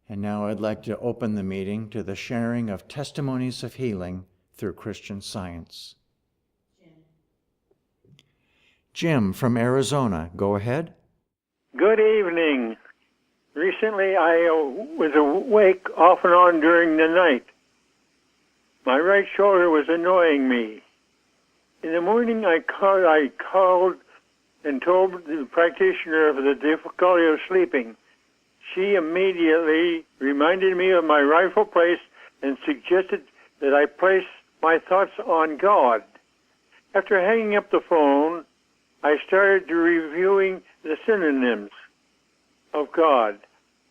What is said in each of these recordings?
And now I'd like to open the meeting to the sharing of testimonies of healing through Christian Science. Jim from Arizona, go ahead. Good evening. Recently I was awake off and on during the night. My right shoulder was annoying me. In the morning I called and told the practitioner of the difficulty of sleeping. She immediately reminded me of my rightful place and suggested that I place my thoughts on God. After hanging up the phone, I started reviewing the synonyms of God.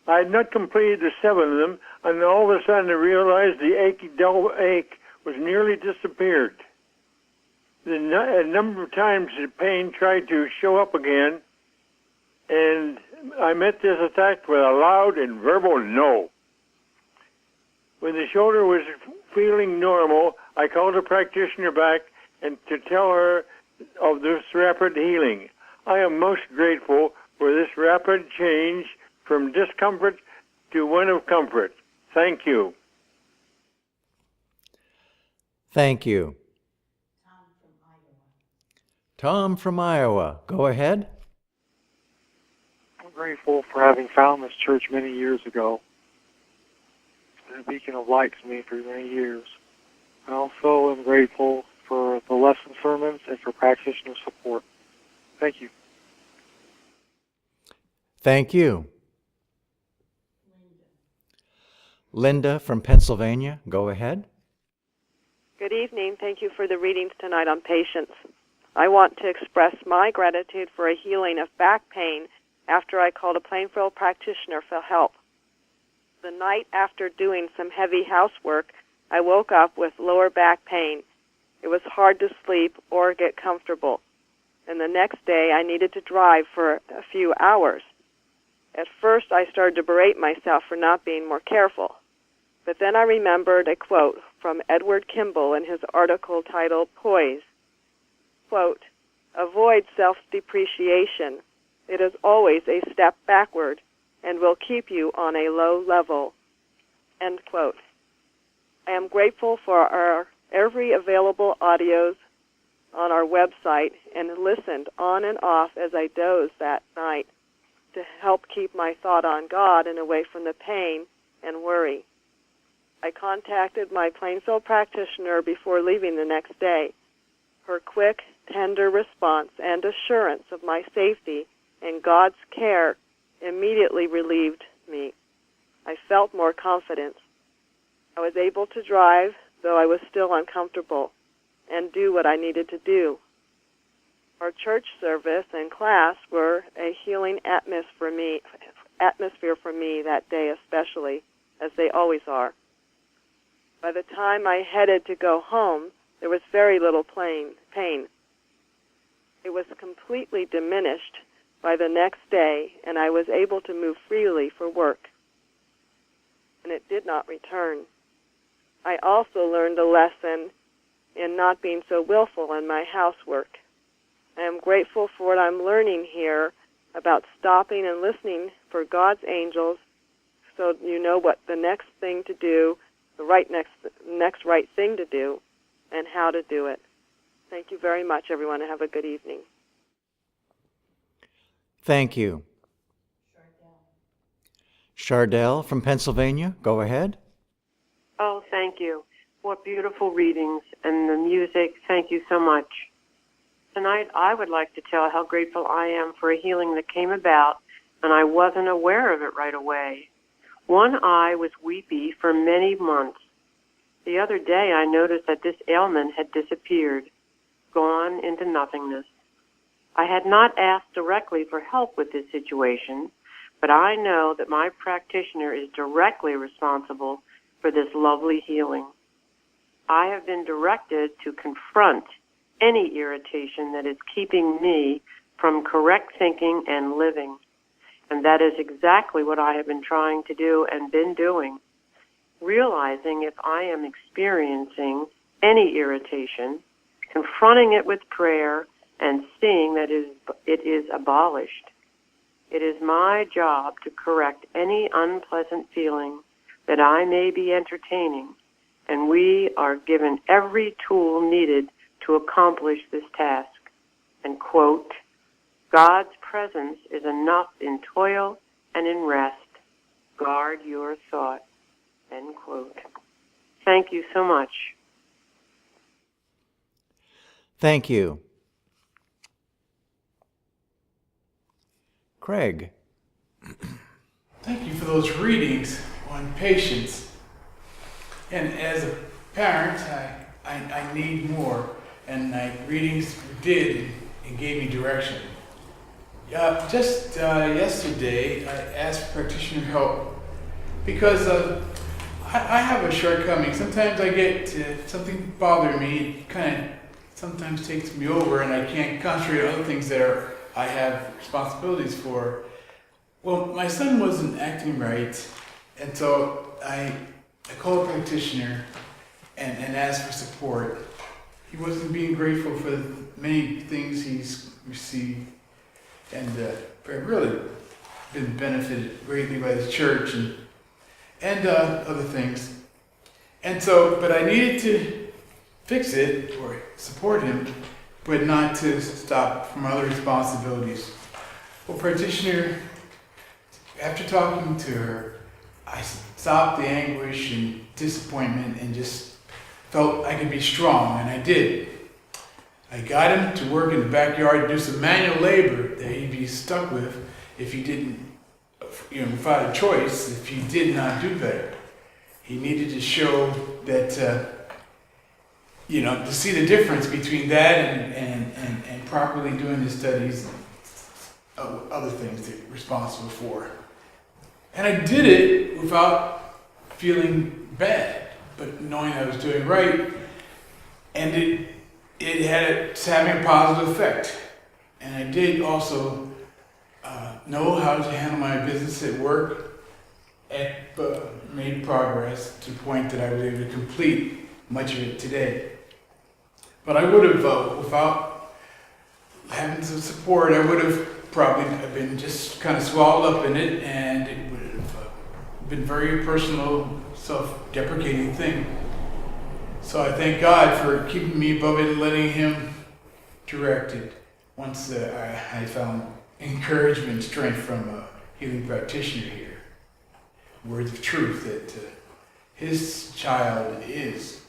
I had not completed the 7 of them, and all of a sudden I realized the achy, dull ache was nearly disappeared. A number of times the pain tried to show up again, and I met this attack with a loud and verbal no. When the shoulder was feeling normal, I called the practitioner back and to tell her of this rapid healing. I am most grateful for this rapid change from discomfort to one of comfort. Thank you. Thank you. Tom from Iowa, go ahead. I'm grateful for having found this church many years ago. It's been a beacon of light to me for many years. I also am grateful for the lesson sermons and for practitioner support. Thank you. Thank you. Linda from Pennsylvania, go ahead. Good evening. Thank you for the readings tonight on patience. I want to express my gratitude for a healing of back pain after I called a Plainfield practitioner for help. The night after doing some heavy housework, I woke up with lower back pain. It was hard to sleep or get comfortable. And the next day, I needed to drive for a few hours. At first, I started to berate myself for not being more careful. But then I remembered a quote from Edward Kimball in his article titled Poise. Quote, "Avoid self-depreciation. It is always a step backward and will keep you on a low level." End quote. I am grateful for our every available audios on our website and listened on and off as I dozed that night to help keep my thought on God and away from the pain and worry. I contacted my Plainfield practitioner before leaving the next day. Her quick, tender response and assurance of my safety and God's care immediately relieved me. I felt more confidence. I was able to drive, though I was still uncomfortable, and do what I needed to do. Our church service and class were a healing atmosphere for me that day especially, as they always are. By the time I headed to go home, there was very little pain. It was completely diminished by the next day, and I was able to move freely for work. And it did not return. I also learned a lesson in not being so willful in my housework. I am grateful for what I'm learning here about stopping and listening for God's angels so you know what the next thing to do, the next right thing to do, and how to do it. Thank you very much, everyone, and have a good evening. Thank you. Chardell from Pennsylvania, go ahead. Oh, thank you. What beautiful readings and the music. Thank you so much. Tonight, I would like to tell how grateful I am for a healing that came about, and I wasn't aware of it right away. One eye was weepy for many months. The other day, I noticed that this ailment had disappeared, gone into nothingness. I had not asked directly for help with this situation, but I know that my practitioner is directly responsible for this lovely healing. I have been directed to confront any irritation that is keeping me from correct thinking and living. And that is exactly what I have been trying to do and been doing. Realizing if I am experiencing any irritation, confronting it with prayer, and seeing that it is abolished. It is my job to correct any unpleasant feeling that I may be entertaining, and we are given every tool needed to accomplish this task. And quote, God's presence is enough in toil and in rest. Guard your thought. End quote. Thank you so much. Thank you. Craig. Thank you for those readings on patience. And as a parent, I need more. And my readings did and gave me direction. Just yesterday, I asked practitioner help because I have a shortcoming. Sometimes I get something bothering me. It kind of sometimes takes me over, and I can't concentrate on other things that I have responsibilities for. Well, my son wasn't acting right, and so I called a practitioner and asked for support. He wasn't being grateful for the many things he's received, and really been benefited greatly by the church and other things. And so, but I needed to fix it or support him, but not to stop from other responsibilities. Well, practitioner, after talking to her, I stopped the anguish and disappointment and just felt I could be strong, and I did. I got him to work in the backyard to do some manual labor that he'd be stuck with if he didn't, without a choice, if he did not do better. He needed to show that, to see the difference between that and properly doing his studies and other things that you're responsible for. And I did it without feeling bad, but knowing I was doing right, and it's having a positive effect. And I did also know how to handle my business at work, and made progress to the point that I was able to complete much of it today. But I would have, without having some support, I would have probably been just kind of swallowed up in it, and it would have been very personal, self-deprecating thing. So I thank God for keeping me above it and letting Him direct it. Once I found encouragement and strength from a healing practitioner here, words of truth that his child is,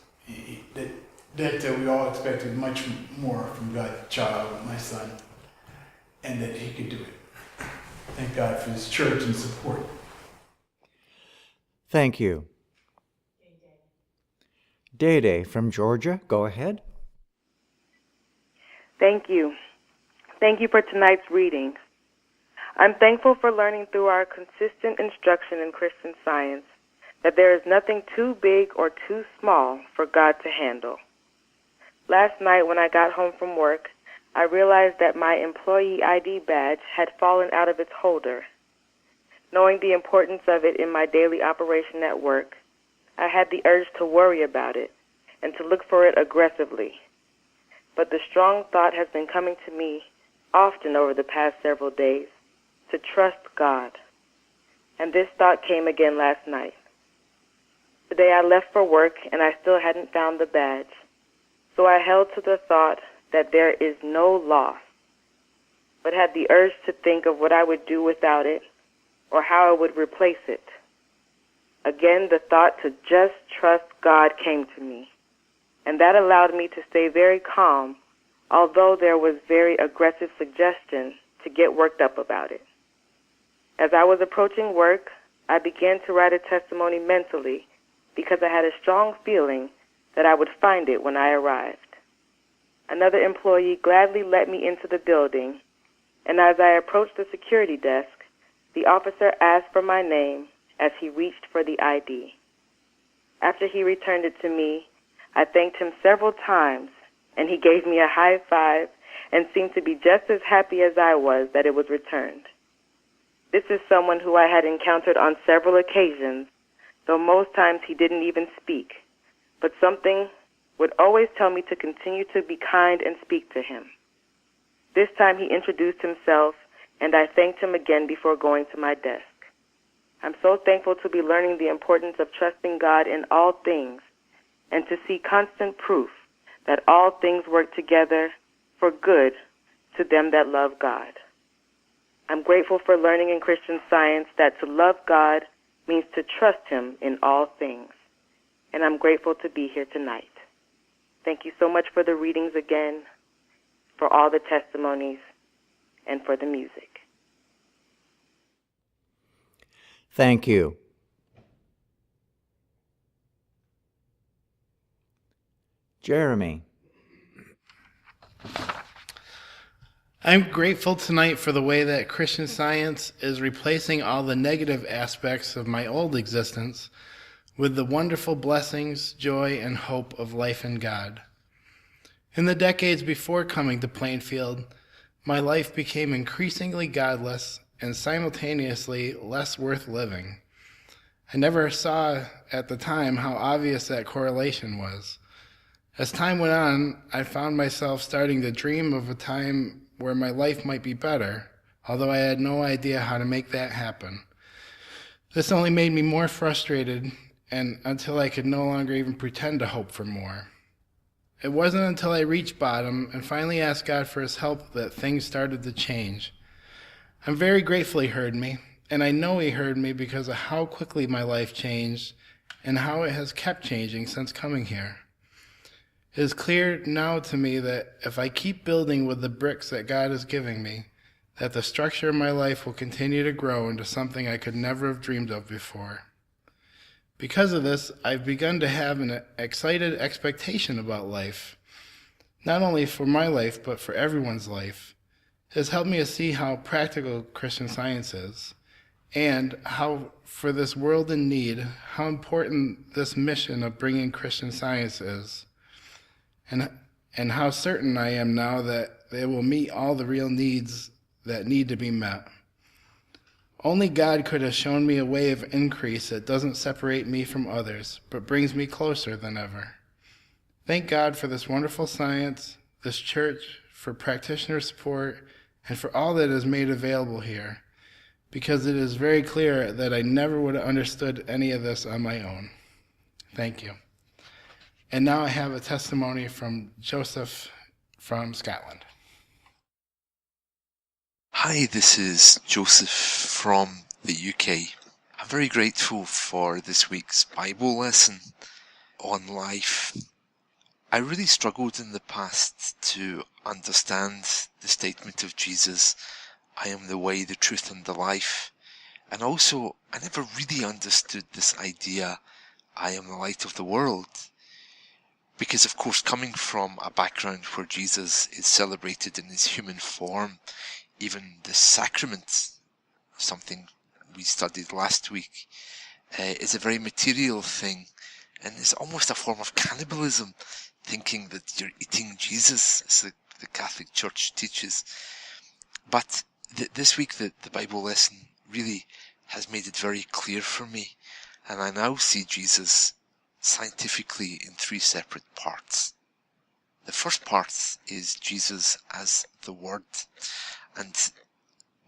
that we all expected much more from God's child, my son, and that he could do it. Thank God for his church and support. Thank you. Day from Georgia, go ahead. Thank you. Thank you for tonight's reading. I'm thankful for learning through our consistent instruction in Christian Science that there is nothing too big or too small for God to handle. Last night when I got home from work, I realized that my employee ID badge had fallen out of its holder. Knowing the importance of it in my daily operation at work, I had the urge to worry about it and to look for it aggressively. But the strong thought has been coming to me often over the past several days to trust God. And this thought came again last night. Today I left for work and I still hadn't found the badge. So I held to the thought that there is no loss, but had the urge to think of what I would do without it or how I would replace it. Again, the thought to just trust God came to me, and that allowed me to stay very calm, although there was very aggressive suggestion to get worked up about it. As I was approaching work, I began to write a testimony mentally because I had a strong feeling that I would find it when I arrived. Another employee gladly let me into the building, and as I approached the security desk, the officer asked for my name as he reached for the ID. After he returned it to me, I thanked him several times, and he gave me a high five and seemed to be just as happy as I was that it was returned. This is someone who I had encountered on several occasions, though most times he didn't even speak, but something would always tell me to continue to be kind and speak to him. This time he introduced himself and I thanked him again before going to my desk. I'm so thankful to be learning the importance of trusting God in all things and to see constant proof that all things work together for good to them that love God. I'm grateful for learning in Christian Science that to love God means to trust him in all things, and I'm grateful to be here tonight. Thank you so much for the readings again, for all the testimonies, and for the music. Thank you. Jeremy. I'm grateful tonight for the way that Christian Science is replacing all the negative aspects of my old existence with the wonderful blessings, joy, and hope of life in God. In the decades before coming to Plainfield, my life became increasingly godless and simultaneously less worth living. I never saw at the time how obvious that correlation was. As time went on, I found myself starting to dream of a time where my life might be better, although I had no idea how to make that happen. This only made me more frustrated and until I could no longer even pretend to hope for more. It wasn't until I reached bottom and finally asked God for his help that things started to change. I'm very grateful he heard me, and I know he heard me because of how quickly my life changed and how it has kept changing since coming here. It is clear now to me that if I keep building with the bricks that God is giving me, that the structure of my life will continue to grow into something I could never have dreamed of before. Because of this, I've begun to have an excited expectation about life, not only for my life, but for everyone's life. It has helped me to see how practical Christian Science is, and how, for this world in need, how important this mission of bringing Christian Science is, and how certain I am now that they will meet all the real needs that need to be met. Only God could have shown me a way of increase that doesn't separate me from others, but brings me closer than ever. Thank God for this wonderful science, this church, for practitioner support, and for all that is made available here, because it is very clear that I never would have understood any of this on my own. Thank you. And now I have a testimony from Joseph from Scotland. Hi, this is Joseph from the UK. I'm very grateful for this week's Bible lesson on life. I really struggled in the past to understand the statement of Jesus, I am the way, the truth and the life. And also, I never really understood this idea, I am the light of the world. Because of course, coming from a background where Jesus is celebrated in his human form, even the sacrament, something we studied last week, is a very material thing, and it's almost a form of cannibalism, thinking that you're eating Jesus, as the Catholic Church teaches. But this week the Bible lesson really has made it very clear for me, and I now see Jesus scientifically in three separate parts. The first part is Jesus as the Word, and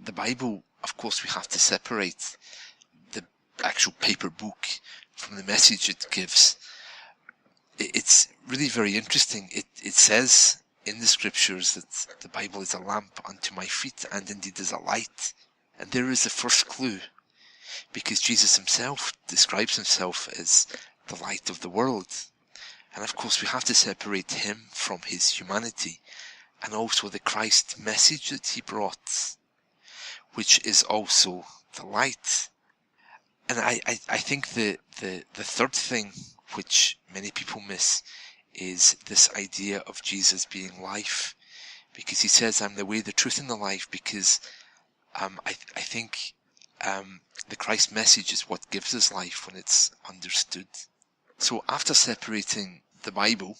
the Bible, of course, we have to separate the actual paper book from the message it gives. It's really very interesting. It says in the scriptures that the Bible is a lamp unto my feet and indeed is a light. And there is the first clue, because Jesus himself describes himself as the light of the world. And of course we have to separate him from his humanity and also the Christ message that he brought, which is also the light. And I think the third thing which many people miss is this idea of Jesus being life, because he says, I'm the way, the truth and the life, because I think the Christ message is what gives us life when it's understood. So after separating the Bible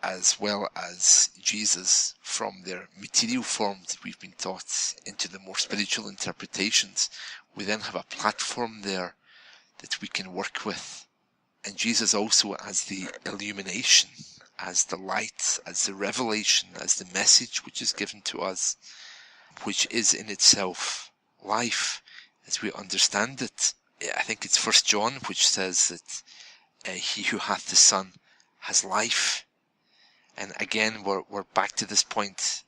as well as Jesus from their material form that we've been taught into the more spiritual interpretations, we then have a platform there that we can work with. And Jesus also as the illumination, as the light, as the revelation, as the message which is given to us. which is in itself life as we understand it. I think it's 1 John which says that he who hath the Son has life. And again, we're back to this point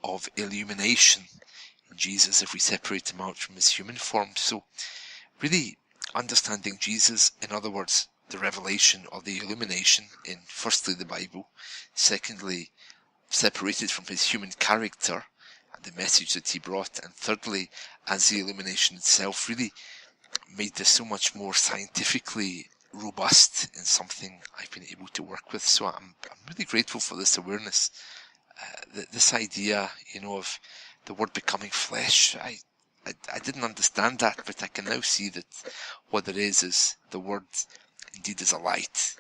of illumination in Jesus if we separate him out from his human form. So really understanding Jesus, in other words, the revelation or the illumination in firstly the Bible, secondly separated from his human character and the message that he brought, and thirdly as the illumination itself, really made this so much more scientifically robust in something I've been able to work with. So I'm really grateful for this awareness, this idea, of the Word becoming flesh. I didn't understand that, but I can now see that what it is the Word indeed is a light.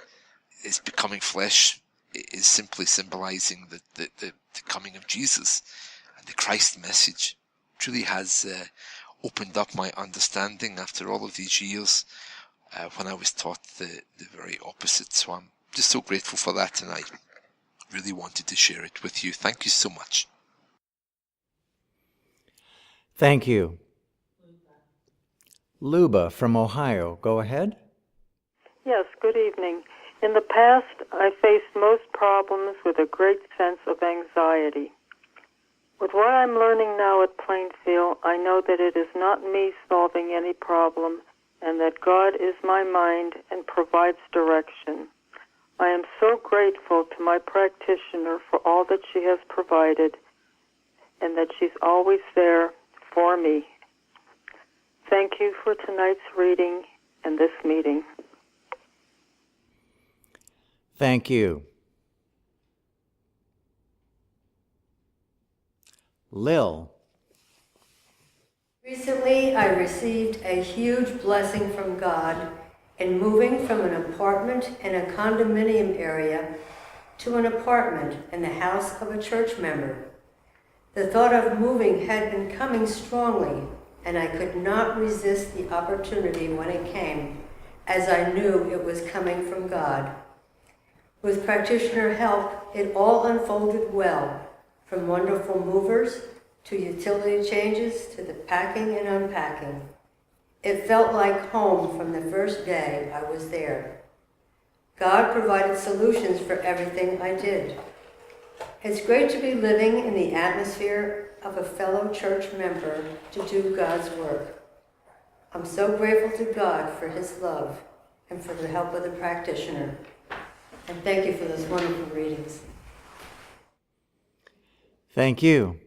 It's becoming flesh. It is simply symbolizing the coming of Jesus, and the Christ message truly has opened up my understanding after all of these years when I was taught the very opposite. So I'm just so grateful for that, and I really wanted to share it with you. Thank you so much. Thank you. Luba from Ohio, go ahead. Yes, good evening. In the past, I faced most problems with a great sense of anxiety. With what I'm learning now at Plainfield, I know that it is not me solving any problem, and that God is my mind and provides direction. I am so grateful to my practitioner for all that she has provided, and that she's always there for me. Thank you for tonight's reading and this meeting. Thank you. Lil. Recently, I received a huge blessing from God in moving from an apartment in a condominium area to an apartment in the house of a church member. The thought of moving had been coming strongly, and I could not resist the opportunity when it came, as I knew it was coming from God. With practitioner help, it all unfolded well, from wonderful movers to utility changes to the packing and unpacking. It felt like home from the first day I was there. God provided solutions for everything I did. It's great to be living in the atmosphere of a fellow church member to do God's work. I'm so grateful to God for his love and for the help of the practitioner. And thank you for those wonderful readings. Thank you.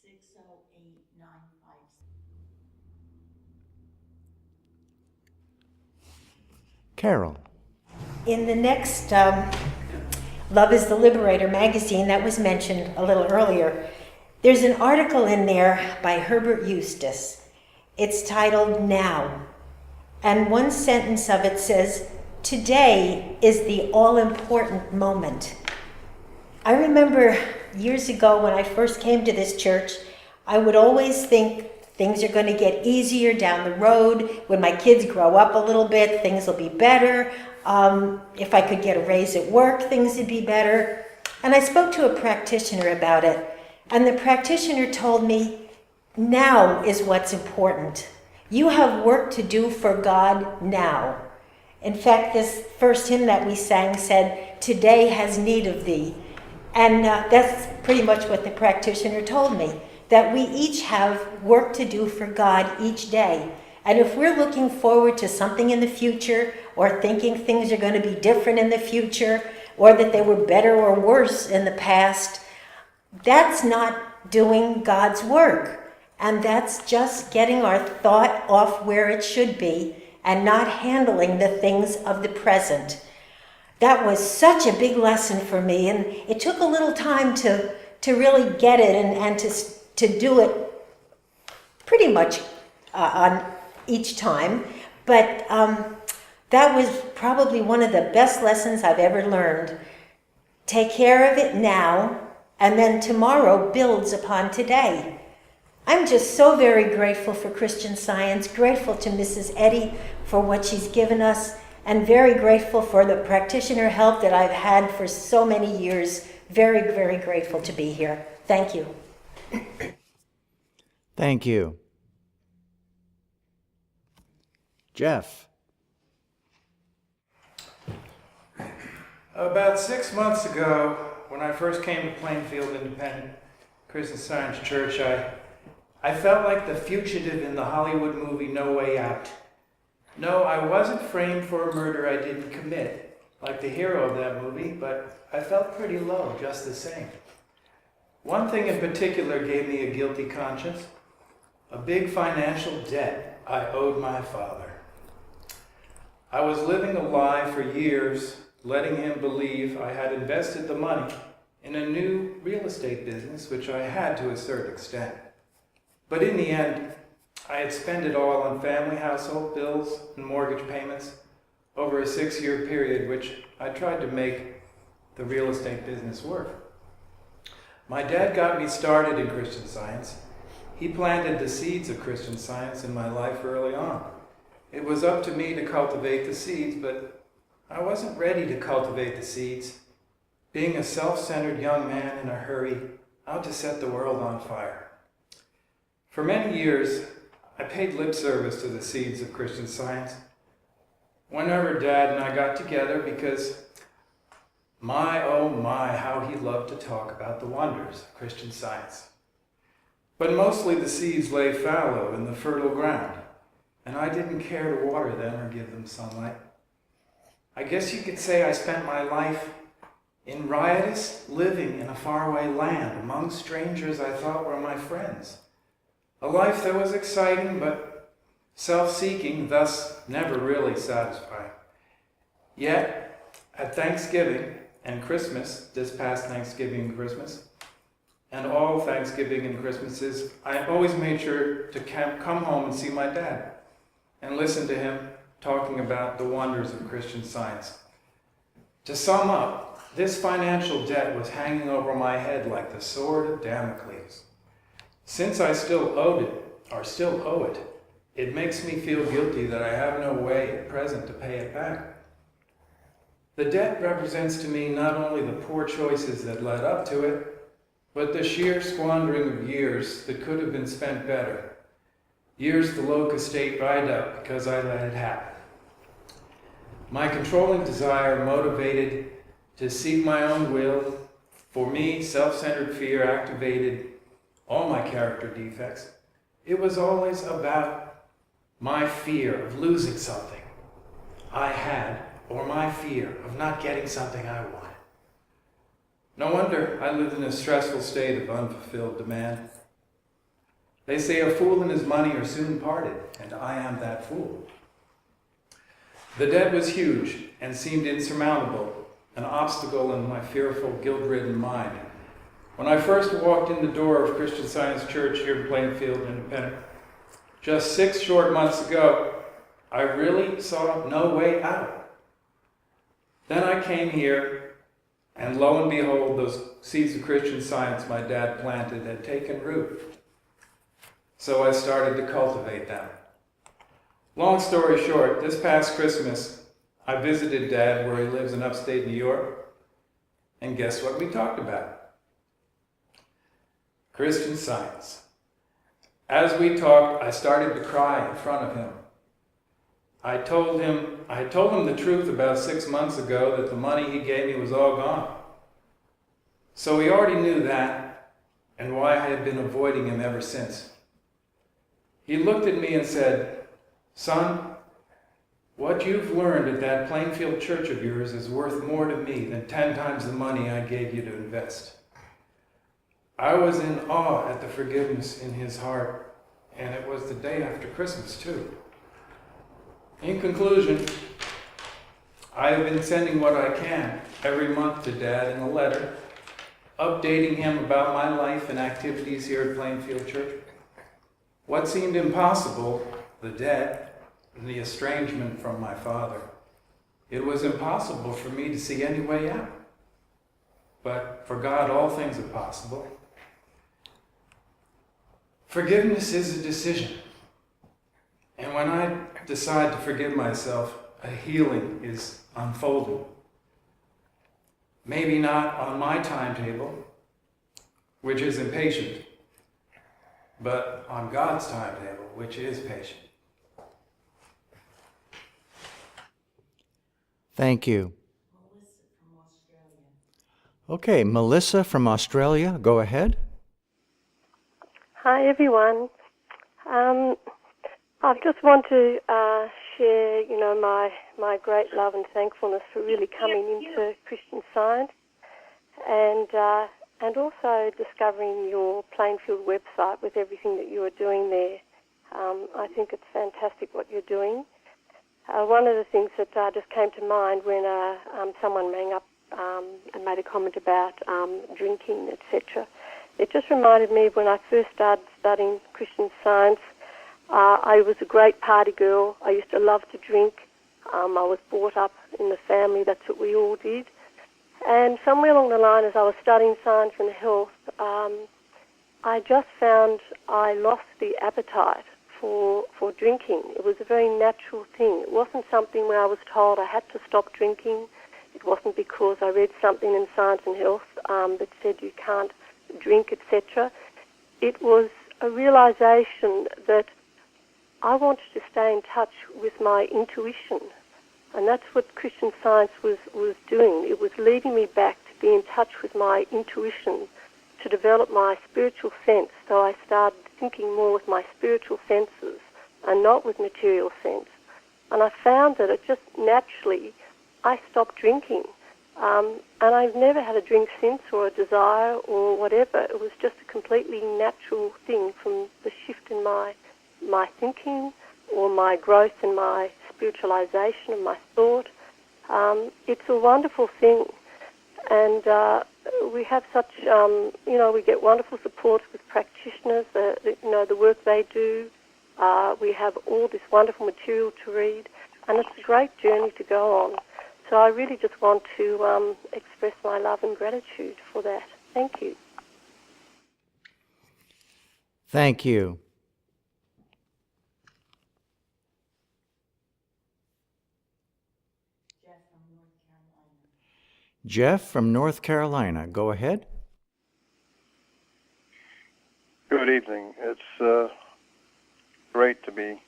60895. Carol. In the next Love is the Liberator magazine that was mentioned a little earlier, there's an article in there by Herbert Eustace. It's titled Now. And one sentence of it says, "Today is the all-important moment." I remember years ago when I first came to this church, I would always think things are going to get easier down the road. When my kids grow up a little bit, things will be better. If I could get a raise at work, things would be better. And I spoke to a practitioner about it. And the practitioner told me, now is what's important. You have work to do for God now. In fact, this first hymn that we sang said, "Today has need of thee." And that's pretty much what the practitioner told me, that we each have work to do for God each day. And if we're looking forward to something in the future, or thinking things are going to be different in the future, or that they were better or worse in the past, that's not doing God's work. And that's just getting our thought off where it should be and not handling the things of the present. That was such a big lesson for me, and it took a little time to really get it and to do it pretty much on each time. But that was probably one of the best lessons I've ever learned. Take care of it now, and then tomorrow builds upon today. I'm just so very grateful for Christian Science, grateful to Mrs. Eddy for what she's given us, and very grateful for the practitioner help that I've had for so many years. Very, very grateful to be here. Thank you. Thank you. Jeff. About 6 months ago, when I first came to Plainfield Independent Christian Science Church, I felt like the fugitive in the Hollywood movie No Way Out. No, I wasn't framed for a murder I didn't commit, like the hero of that movie, but I felt pretty low just the same. One thing in particular gave me a guilty conscience, a big financial debt I owed my father. I was living a lie for years, letting him believe I had invested the money in a new real estate business, which I had to a certain extent. But in the end, I had spent it all on family household bills and mortgage payments over a 6-year period, which I tried to make the real estate business work. My dad got me started in Christian Science. He planted the seeds of Christian Science in my life early on. It was up to me to cultivate the seeds, but I wasn't ready to cultivate the seeds, being a self-centered young man in a hurry, out to set the world on fire. For many years, I paid lip service to the seeds of Christian Science whenever Dad and I got together, because my, oh my, how he loved to talk about the wonders of Christian Science. But mostly the seeds lay fallow in the fertile ground, and I didn't care to water them or give them sunlight. I guess you could say I spent my life in riotous living in a faraway land among strangers I thought were my friends. A life that was exciting but self-seeking, thus never really satisfying. Yet, at Thanksgiving and Christmas, this past Thanksgiving and Christmas, and all Thanksgiving and Christmases, I always made sure to come home and see my dad and listen to him talking about the wonders of Christian Science. To sum up, this financial debt was hanging over my head like the sword of Damocles. Since I still owed it, or still owe it, it makes me feel guilty that I have no way at present to pay it back. The debt represents to me not only the poor choices that led up to it, but the sheer squandering of years that could have been spent better. Years the locust ate right up because I let it happen. My controlling desire motivated to seek my own will. For me, self-centered fear activated all my character defects. It was always about my fear of losing something I had, or my fear of not getting something I wanted. No wonder I lived in a stressful state of unfulfilled demand. They say a fool and his money are soon parted, and I am that fool. The debt was huge and seemed insurmountable, an obstacle in my fearful, guilt-ridden mind. When I first walked in the door of Christian Science Church here in Plainfield Independent, just 6 short months ago, I really saw no way out. Then I came here, and lo and behold, those seeds of Christian Science my dad planted had taken root. So I started to cultivate them. Long story short, this past Christmas, I visited Dad where he lives in upstate New York, and guess what we talked about? Christian Science. As we talked, I started to cry in front of him. I told him the truth about 6 months ago that the money he gave me was all gone. So he already knew that, and why I had been avoiding him ever since. He looked at me and said, "Son, what you've learned at that Plainfield church of yours is worth more to me than 10 times the money I gave you to invest." I was in awe at the forgiveness in his heart, and it was the day after Christmas, too. In conclusion, I have been sending what I can every month to Dad in a letter, updating him about my life and activities here at Plainfield Church. What seemed impossible, the debt and the estrangement from my father, it was impossible for me to see any way out. But for God, all things are possible. Forgiveness is a decision. And when I decide to forgive myself, a healing is unfolding. Maybe not on my timetable, which is impatient, but on God's timetable, which is patient. Thank you. Okay, Melissa from Australia, go ahead. Hi, everyone. I just want to share, my great love and thankfulness for really coming into Christian Science, and also discovering your Plainfield website with everything that you are doing there. I think it's fantastic what you're doing. One of the things that just came to mind when someone rang up and made a comment about drinking, etc. It just reminded me when I first started studying Christian Science, I was a great party girl. I used to love to drink. I was brought up in the family. That's what we all did. And somewhere along the line, as I was studying science and health, I just found I lost the appetite for drinking. It was a very natural thing. It wasn't something where I was told I had to stop drinking. It wasn't because I read something in Science and Health that said you can't drink, etc. It was a realization that I wanted to stay in touch with my intuition. And that's what Christian Science was doing. It was leading me back to be in touch with my intuition, to develop my spiritual sense. So I started thinking more with my spiritual senses and not with material sense. And I found that it just naturally, I stopped drinking. And I've never had a drink since, or a desire or whatever. It was just a completely natural thing from the shift in my thinking or my growth in my spiritualization of my thought. It's a wonderful thing. And we have such, we get wonderful support with practitioners, the work they do. We have all this wonderful material to read, and it's a great journey to go on. So I really just want to express my love and gratitude for that. Thank you. Thank you. Jeff from North Carolina, go ahead. Good evening. It's great to be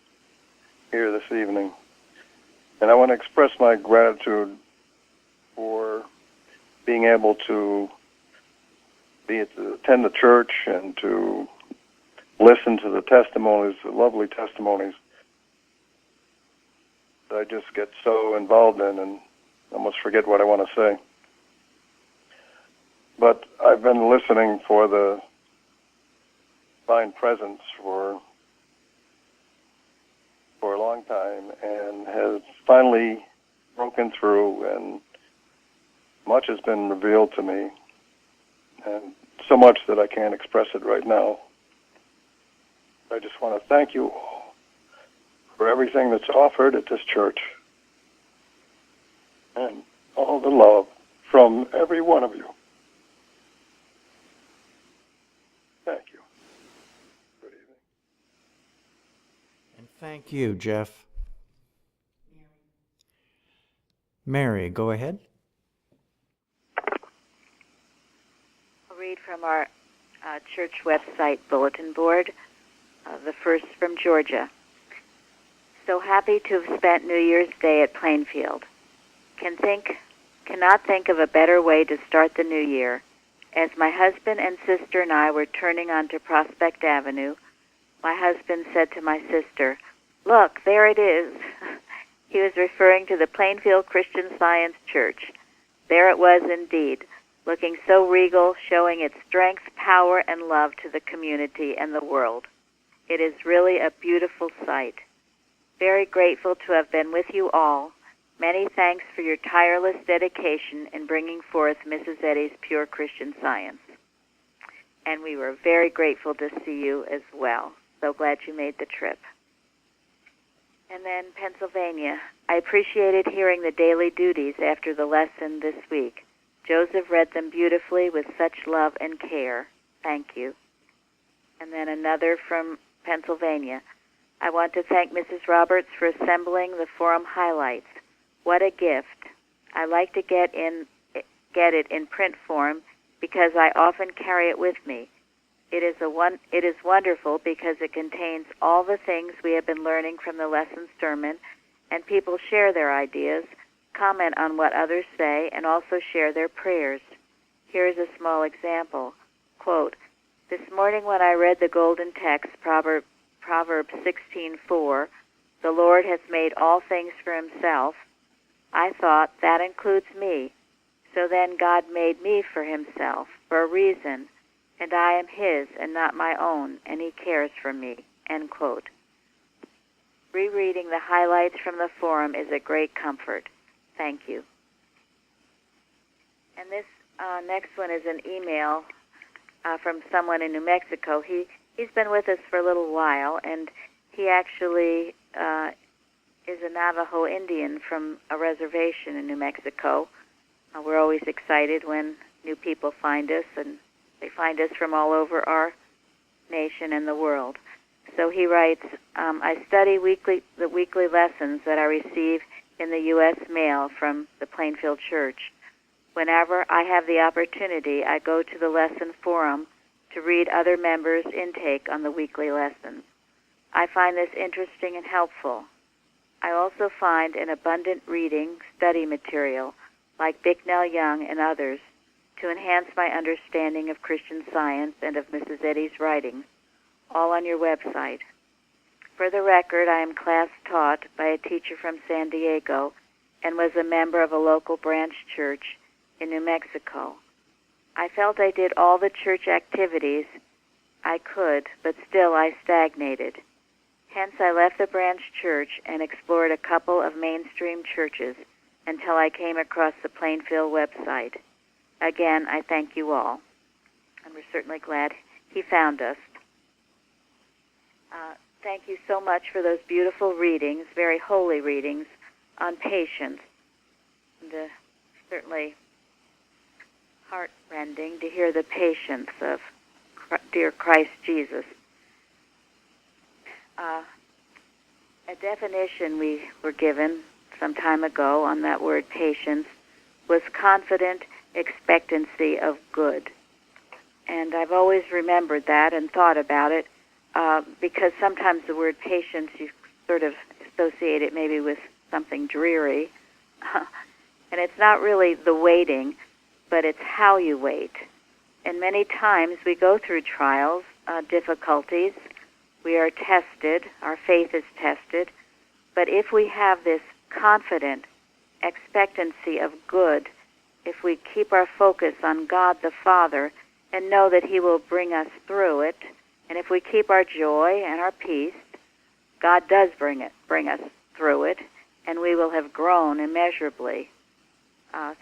here this evening. And I want to express my gratitude for being able to attend the church and to listen to the testimonies, the lovely testimonies that I just get so involved in and almost forget what I want to say. But I've been listening for the divine presence for a long time, and has finally broken through, and much has been revealed to me, and so much that I can't express it right now. I just want to thank you all for everything that's offered at this church, and all the love from every one of you. Thank you. Good evening. And thank you, Jeff. Mary, go ahead. I'll read from our church website bulletin board, the first from Georgia. So happy to have spent New Year's Day at Plainfield. Cannot think of a better way to start the new year. As my husband and sister and I were turning onto Prospect Avenue, my husband said to my sister, "Look, there it is." He was referring to the Plainfield Christian Science Church. There it was indeed, looking so regal, showing its strength, power, and love to the community and the world. It is really a beautiful sight. Very grateful to have been with you all. Many thanks for your tireless dedication in bringing forth Mrs. Eddy's Pure Christian Science. And we were very grateful to see you as well. So glad you made the trip. And then Pennsylvania. I appreciated hearing the daily duties after the lesson this week. Joseph read them beautifully with such love and care. Thank you. And then another from Pennsylvania. I want to thank Mrs. Roberts for assembling the forum highlights. What a gift. I like to get it in print form because I often carry it with me. It is wonderful because it contains all the things we have been learning from the lesson sermon, and people share their ideas, comment on what others say, and also share their prayers. Here is a small example. Quote, "This morning when I read the golden text, Proverbs 16:4, the Lord has made all things for himself, I thought, that includes me. So then God made me for himself, for a reason, and I am his and not my own, and he cares for me." End quote. Rereading the highlights from the forum is a great comfort. Thank you. And this next one is an email from someone in New Mexico. He's been with us for a little while, and he actually is a Navajo Indian from a reservation in New Mexico. We're always excited when new people find us, and they find us from all over our nation and the world. So he writes, I study the weekly lessons that I receive in the U.S. mail from the Plainfield Church. Whenever I have the opportunity, I go to the lesson forum to read other members' intake on the weekly lessons. I find this interesting and helpful. I also find an abundant reading study material, like Bicknell Young and others, to enhance my understanding of Christian Science and of Mrs. Eddy's writings, all on your website. For the record, I am class taught by a teacher from San Diego and was a member of a local branch church in New Mexico. I felt I did all the church activities I could, but still I stagnated. Hence, I left the branch church and explored a couple of mainstream churches until I came across the Plainfield website. Again, I thank you all. And we're certainly glad he found us. Thank you so much for those beautiful readings, very holy readings, on patience. And, certainly heartrending to hear the patience of dear Christ Jesus. A definition we were given some time ago on that word patience was confident expectancy of good. And I've always remembered that and thought about it because sometimes the word patience, you sort of associate it maybe with something dreary. And it's not really the waiting, but it's how you wait. And many times we go through trials, difficulties. We are tested. Our faith is tested. But if we have this confident expectancy of good, if we keep our focus on God the Father and know that he will bring us through it, and if we keep our joy and our peace, God does bring us through it, and we will have grown immeasurably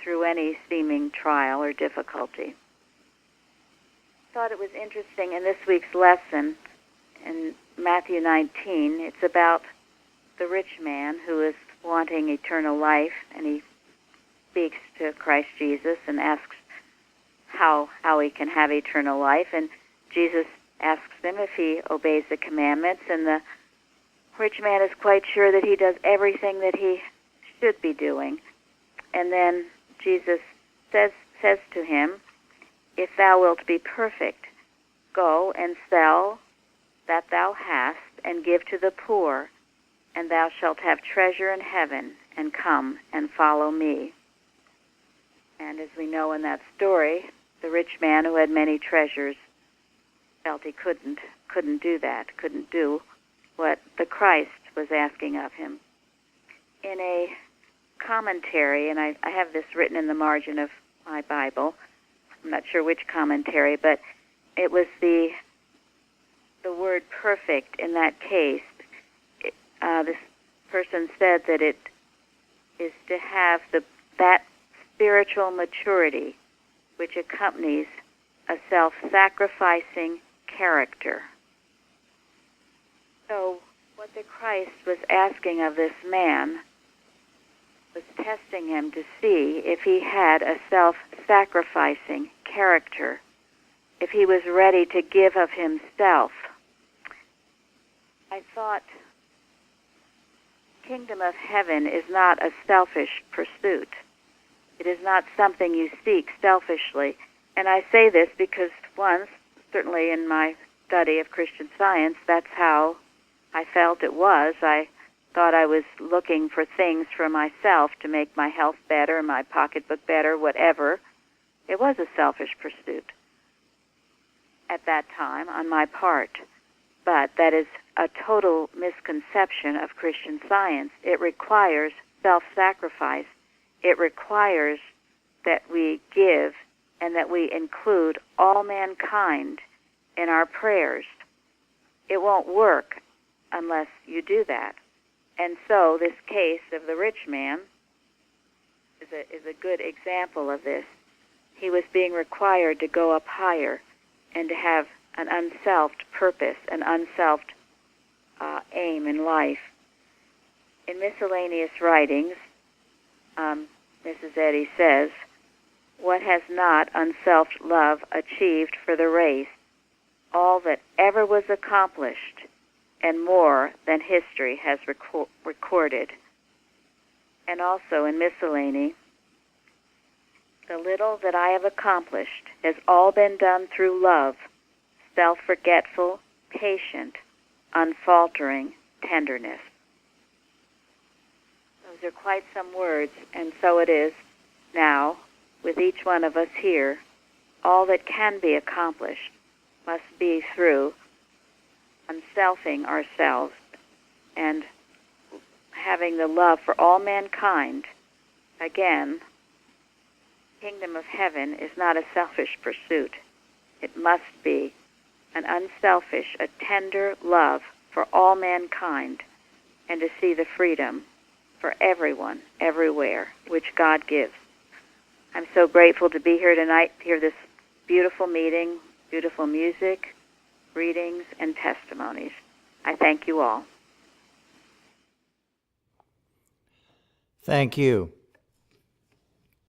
through any seeming trial or difficulty. I thought it was interesting in this week's lesson in Matthew 19, it's about the rich man who is wanting eternal life, and he speaks to Christ Jesus and asks how he can have eternal life, and Jesus asks him if he obeys the commandments, and the rich man is quite sure that he does everything that he should be doing. And then Jesus says to him, "If thou wilt be perfect, go and sell that thou hast, and give to the poor, and thou shalt have treasure in heaven, and come and follow me." And as we know in that story, the rich man who had many treasures felt he couldn't do that, couldn't do what the Christ was asking of him. In a commentary, and I have this written in the margin of my Bible, I'm not sure which commentary, but it was the word perfect in that case. This person said that it is to have that spiritual maturity which accompanies a self-sacrificing character. So what the Christ was asking of this man was testing him to see if he had a self-sacrificing character, if he was ready to give of himself. I thought, kingdom of heaven is not a selfish pursuit. It is not something you seek selfishly. And I say this because once certainly in my study of Christian Science, that's how I felt it was. I thought I was looking for things for myself to make my health better, my pocketbook better, whatever. It was a selfish pursuit at that time on my part. But that is a total misconception of Christian Science. It requires self-sacrifice. It requires that we give and that we include all mankind in our prayers. It won't work unless you do that. And so this case of the rich man is a good example of this. He was being required to go up higher and to have an unselfed purpose, an unselfed aim in life. In miscellaneous writings, Mrs. Eddy says, "What has not unselfed love achieved for the race? All that ever was accomplished, and more than history has recorded." And also in Miscellany, "The little that I have accomplished has all been done through love, self-forgetful, patient, unfaltering tenderness." Those are quite some words, and so it is now with each one of us here. All that can be accomplished must be through unselfing ourselves and having the love for all mankind. Again, kingdom of heaven is not a selfish pursuit. It must be an unselfish, a tender love for all mankind, and to see the freedom for everyone, everywhere, which God gives. I'm so grateful to be here tonight, to hear this beautiful meeting, beautiful music, readings, and testimonies. I thank you all. Thank you.